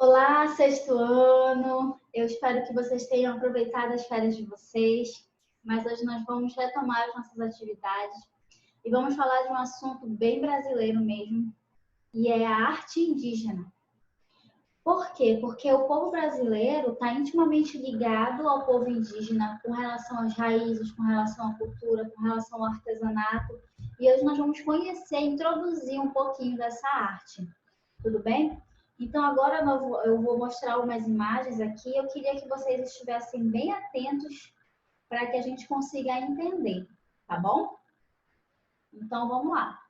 Olá, sexto ano! Eu espero que vocês tenham aproveitado as férias de vocês, mas hoje nós vamos retomar as nossas atividades e vamos falar de um assunto bem brasileiro mesmo, e é a arte indígena. Por quê? Porque o povo brasileiro está intimamente ligado ao povo indígena com relação às raízes, com relação à cultura, com relação ao artesanato, e hoje nós vamos conhecer e introduzir um pouquinho dessa arte. Tudo bem? Então, agora eu vou mostrar umas imagens aqui. Eu queria que vocês estivessem bem atentos para que a gente consiga entender, tá bom? Então, vamos lá.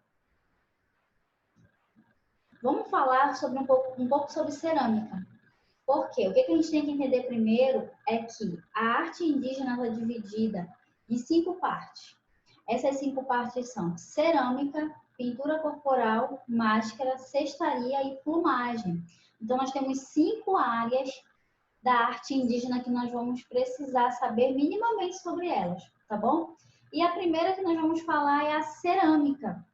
Vamos falar sobre um pouco sobre cerâmica. Por quê? O que a gente tem que entender primeiro é que a arte indígena está dividida em 5 partes. Essas 5 partes são cerâmica, pintura corporal, máscara, cestaria e plumagem. Então, nós temos 5 áreas da arte indígena que nós vamos precisar saber minimamente sobre elas, tá bom? E a primeira que nós vamos falar é a cerâmica,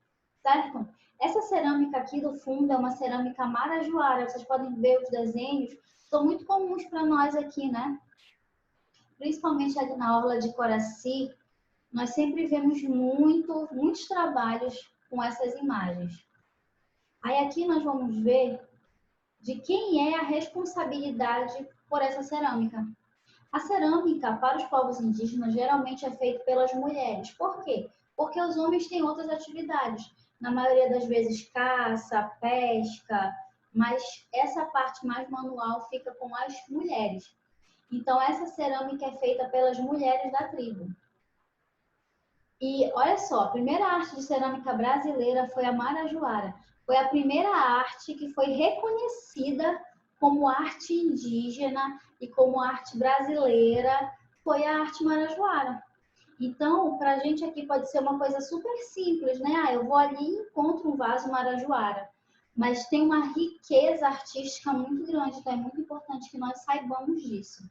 certo? Essa cerâmica aqui do fundo é uma cerâmica marajoara. Vocês podem ver os desenhos, são muito comuns para nós aqui, né? Principalmente ali na orla de Coraci, nós sempre vemos muitos trabalhos com essas imagens. Aí aqui nós vamos ver de quem é a responsabilidade por essa cerâmica. A cerâmica, para os povos indígenas, geralmente é feita pelas mulheres. Por quê? Porque os homens têm outras atividades. Na maioria das vezes, caça, pesca, mas essa parte mais manual fica com as mulheres. Então, essa cerâmica é feita pelas mulheres da tribo. E olha só, a primeira arte de cerâmica brasileira foi a marajoara. Foi a primeira arte que foi reconhecida como arte indígena e como arte brasileira, foi a arte marajoara. Então, para a gente aqui pode ser uma coisa super simples, né? Ah, eu vou ali e encontro um vaso marajoara. Mas tem uma riqueza artística muito grande, então é muito importante que nós saibamos disso.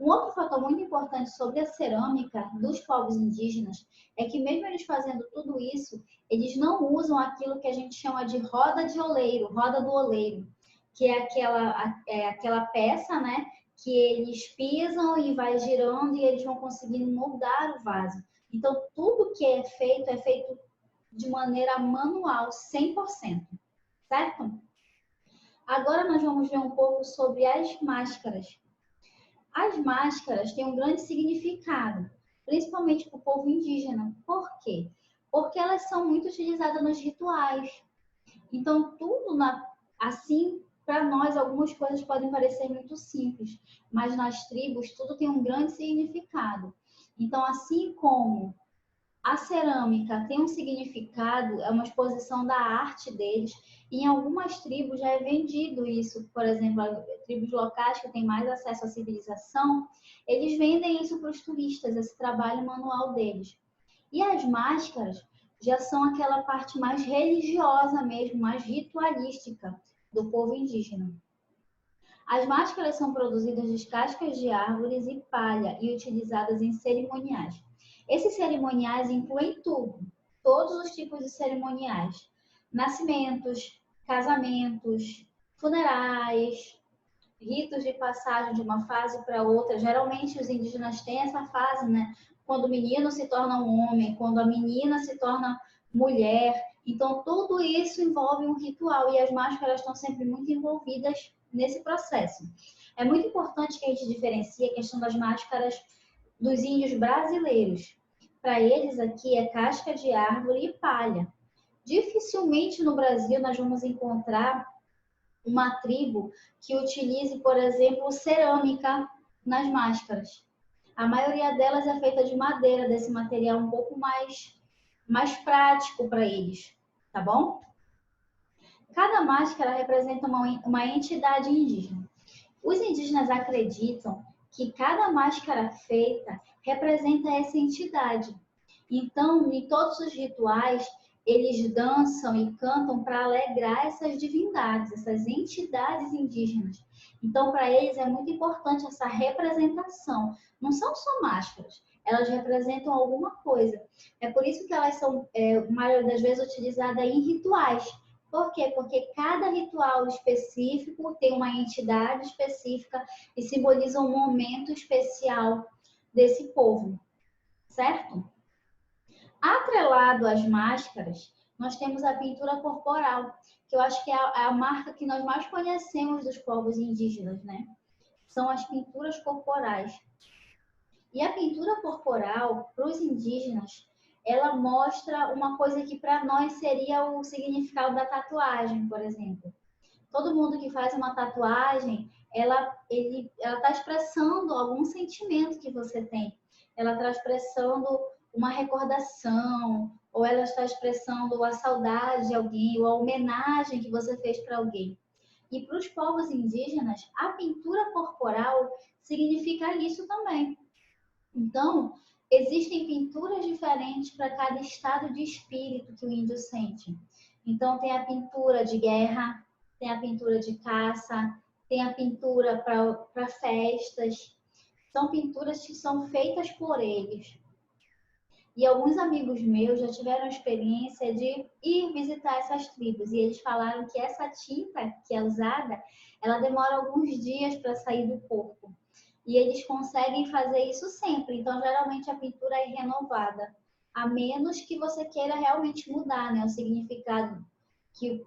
Um outro fator muito importante sobre a cerâmica dos povos indígenas é que mesmo eles fazendo tudo isso, eles não usam aquilo que a gente chama de roda de oleiro, roda do oleiro, que é aquela peça, né, que eles pisam e vai girando e eles vão conseguindo moldar o vaso. Então, tudo que é feito de maneira manual, 100%, certo? Agora nós vamos ver um pouco sobre as máscaras. As máscaras têm um grande significado, principalmente para o povo indígena. Por quê? Porque elas são muito utilizadas nos rituais. Então, assim, para nós, algumas coisas podem parecer muito simples, mas nas tribos tudo tem um grande significado. Então, assim como a cerâmica tem um significado, é uma exposição da arte deles. E em algumas tribos já é vendido isso. Por exemplo, tribos locais que têm mais acesso à civilização, eles vendem isso para os turistas, esse trabalho manual deles. E as máscaras já são aquela parte mais religiosa mesmo, mais ritualística do povo indígena. As máscaras são produzidas de cascas de árvores e palha e utilizadas em cerimoniais. Esses cerimoniais incluem tudo, todos os tipos de cerimoniais. Nascimentos, casamentos, funerais, ritos de passagem de uma fase para outra. Geralmente os indígenas têm essa fase, né? Quando o menino se torna um homem, quando a menina se torna mulher. Então, tudo isso envolve um ritual e as máscaras estão sempre muito envolvidas nesse processo. É muito importante que a gente diferencie a questão das máscaras dos índios brasileiros. Para eles aqui é casca de árvore e palha. Dificilmente no Brasil nós vamos encontrar uma tribo que utilize, por exemplo, cerâmica nas máscaras. A maioria delas é feita de madeira, desse material um pouco mais prático para eles, tá bom? Cada máscara representa uma entidade indígena. Os indígenas acreditam que cada máscara feita representa essa entidade. Então, em todos os rituais, eles dançam e cantam para alegrar essas divindades, essas entidades indígenas. Então, para eles é muito importante essa representação. Não são só máscaras, elas representam alguma coisa. É por isso que elas são, a maioria das vezes, utilizadas em rituais, Por quê? Porque cada ritual específico tem uma entidade específica e simboliza um momento especial desse povo, certo? Atrelado às máscaras, nós temos a pintura corporal, que eu acho que é a marca que nós mais conhecemos dos povos indígenas, né? São as pinturas corporais. E a pintura corporal, para os indígenas, ela mostra uma coisa que para nós seria o significado da tatuagem, por exemplo. Todo mundo que faz uma tatuagem, ela está expressando algum sentimento que você tem. Ela está expressando uma recordação, ou ela está expressando a saudade de alguém, ou a homenagem que você fez para alguém. E para os povos indígenas, a pintura corporal significa isso também. Então, existem pinturas diferentes para cada estado de espírito que o índio sente. Então, tem a pintura de guerra, tem a pintura de caça, tem a pintura para festas. São pinturas que são feitas por eles. E alguns amigos meus já tiveram a experiência de ir visitar essas tribos. E eles falaram que essa tinta que é usada, ela demora alguns dias para sair do corpo. E eles conseguem fazer isso sempre. Então, geralmente, a pintura é renovada. A menos que você queira realmente mudar, né, o significado. Que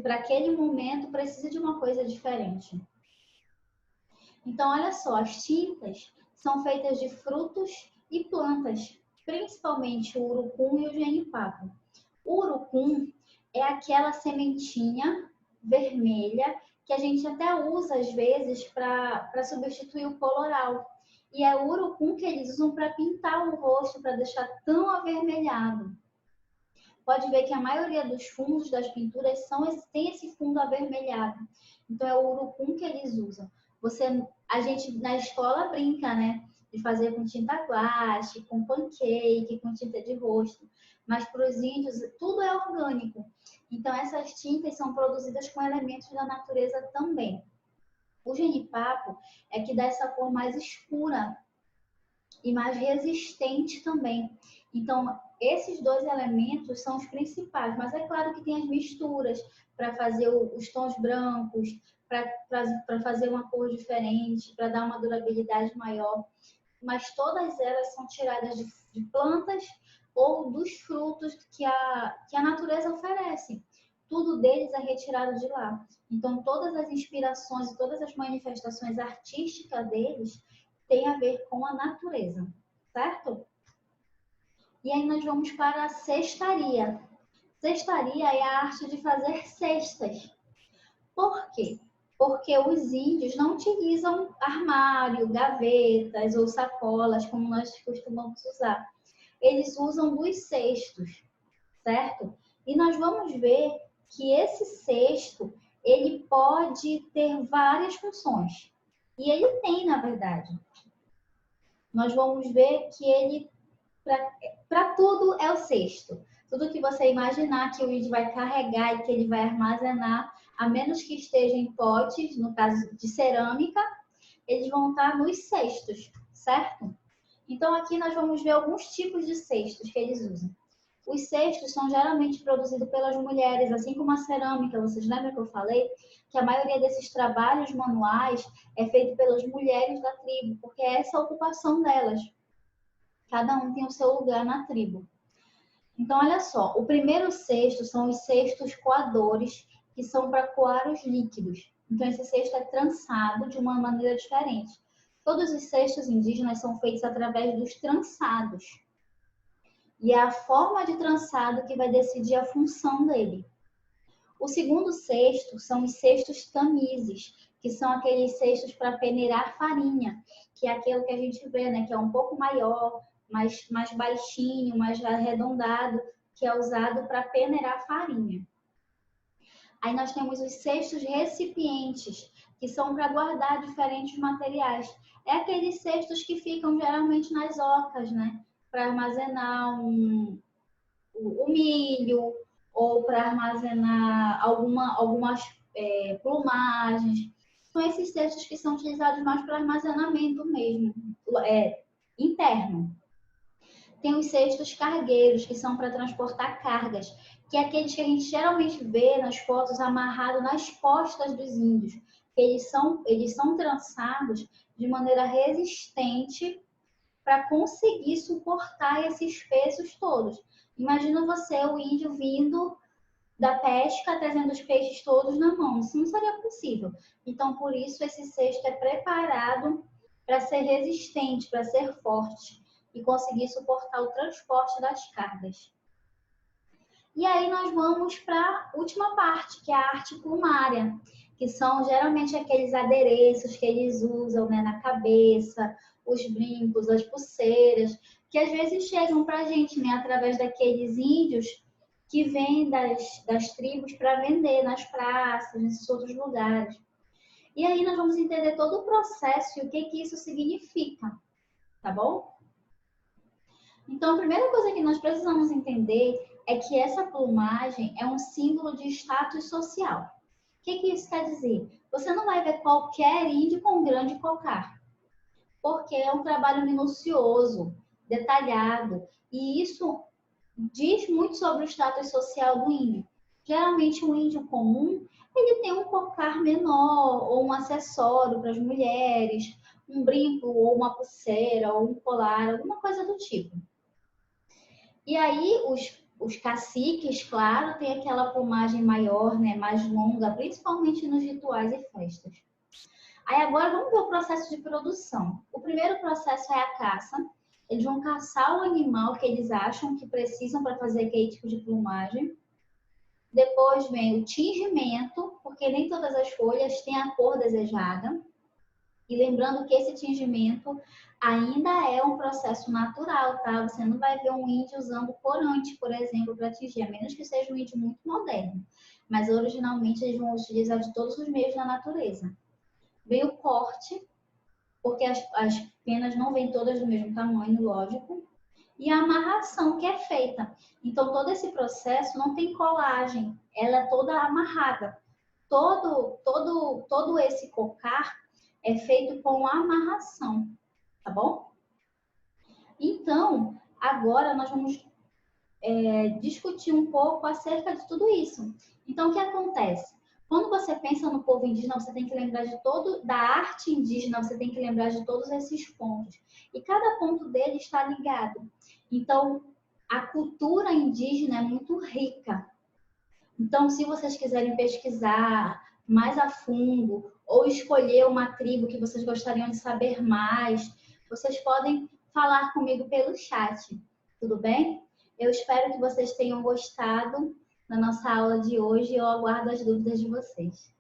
para aquele momento precisa de uma coisa diferente. Então, olha só, as tintas são feitas de frutos e plantas, principalmente o urucum e o jenipapo. O urucum é aquela sementinha vermelha que a gente até usa às vezes para substituir o coloral. E é o urucum que eles usam para pintar o rosto, para deixar tão avermelhado. Pode ver que a maioria dos fundos das pinturas tem esse fundo avermelhado. Então é o urucum que eles usam. A gente na escola brinca, né? De fazer com tinta guache, com pancake, com tinta de rosto. Mas para os índios tudo é orgânico. Então essas tintas são produzidas com elementos da natureza também. O jenipapo é que dá essa cor mais escura e mais resistente também. Então, esses dois elementos são os principais, mas é claro que tem as misturas para fazer os tons brancos, para fazer uma cor diferente, para dar uma durabilidade maior. Mas todas elas são tiradas de plantas ou dos frutos que a natureza oferece. Tudo deles é retirado de lá. Então, todas as inspirações e todas as manifestações artísticas deles têm a ver com a natureza, certo? E aí nós vamos para a cestaria. Cestaria é a arte de fazer cestas. Por quê? Porque os índios não utilizam armário, gavetas ou sacolas como nós costumamos usar. Eles usam dos cestos, certo? E nós vamos ver que esse cesto, ele pode ter várias funções. E ele tem, na verdade. Nós vamos ver que ele, para tudo, é o cesto. Tudo que você imaginar que o índio vai carregar e que ele vai armazenar, a menos que esteja em potes, no caso de cerâmica, eles vão estar nos cestos, certo? Então, aqui nós vamos ver alguns tipos de cestos que eles usam. Os cestos são geralmente produzidos pelas mulheres, assim como a cerâmica. Vocês lembram que eu falei que a maioria desses trabalhos manuais é feito pelas mulheres da tribo, porque é essa a ocupação delas. Cada um tem o seu lugar na tribo. Então, olha só, o primeiro cesto são os cestos coadores, que são para coar os líquidos. Então, esse cesto é trançado de uma maneira diferente. Todos os cestos indígenas são feitos através dos trançados. E é a forma de trançado que vai decidir a função dele. O segundo cesto são os cestos tamises, que são aqueles cestos para peneirar farinha, que é aquilo que a gente vê, né, que é um pouco maior, mais baixinho, mais arredondado, que é usado para peneirar farinha. Aí nós temos os cestos recipientes, que são para guardar diferentes materiais. É aqueles cestos que ficam geralmente nas ocas, né? Para armazenar o milho ou para armazenar algumas plumagens. São esses cestos que são utilizados mais para armazenamento mesmo, interno. Tem os cestos cargueiros, que são para transportar cargas, que é aqueles que a gente geralmente vê nas fotos amarrado nas costas dos índios. Eles são trançados de maneira resistente para conseguir suportar esses pesos todos. Imagina você, o índio, vindo da pesca, trazendo os peixes todos na mão. Isso não seria possível. Então, por isso, esse cesto é preparado para ser resistente, para ser forte e conseguir suportar o transporte das cargas. E aí nós vamos para a última parte, que é a arte plumária, que são geralmente aqueles adereços que eles usam, né, na cabeça, os brincos, as pulseiras, que às vezes chegam para a gente, né, através daqueles índios que vêm das tribos para vender nas praças, nesses outros lugares. E aí nós vamos entender todo o processo e o que isso significa, tá bom? Então, a primeira coisa que nós precisamos entender é que essa plumagem é um símbolo de status social. O que isso quer dizer? Você não vai ver qualquer índio com um grande cocar, porque é um trabalho minucioso, detalhado, e isso diz muito sobre o status social do índio. Geralmente, o índio comum, ele tem um cocar menor, ou um acessório para as mulheres, um brinco, ou uma pulseira, ou um colar, alguma coisa do tipo. E aí, os caciques, claro, tem aquela plumagem maior, né, mais longa, principalmente nos rituais e festas. Aí agora vamos ver o processo de produção. O primeiro processo é a caça. Eles vão caçar o animal que eles acham que precisam para fazer aquele tipo de plumagem. Depois vem o tingimento, porque nem todas as folhas têm a cor desejada. E lembrando que esse tingimento ainda é um processo natural, tá? Você não vai ver um índio usando corante, por exemplo, para tingir, a menos que seja um índio muito moderno. Mas originalmente eles vão utilizar de todos os meios da natureza. Vem o corte, porque as penas não vêm todas do mesmo tamanho, lógico. E a amarração que é feita. Então, todo esse processo não tem colagem, ela é toda amarrada. Todo esse cocar é feito com amarração, tá bom? Então, agora nós vamos discutir um pouco acerca de tudo isso. Então, o que acontece? Quando você pensa no povo indígena, você tem que lembrar da arte indígena, você tem que lembrar de todos esses pontos. E cada ponto dele está ligado. Então, a cultura indígena é muito rica. Então, se vocês quiserem pesquisar mais a fundo ou escolher uma tribo que vocês gostariam de saber mais, vocês podem falar comigo pelo chat, tudo bem? Eu espero que vocês tenham gostado da nossa aula de hoje e eu aguardo as dúvidas de vocês.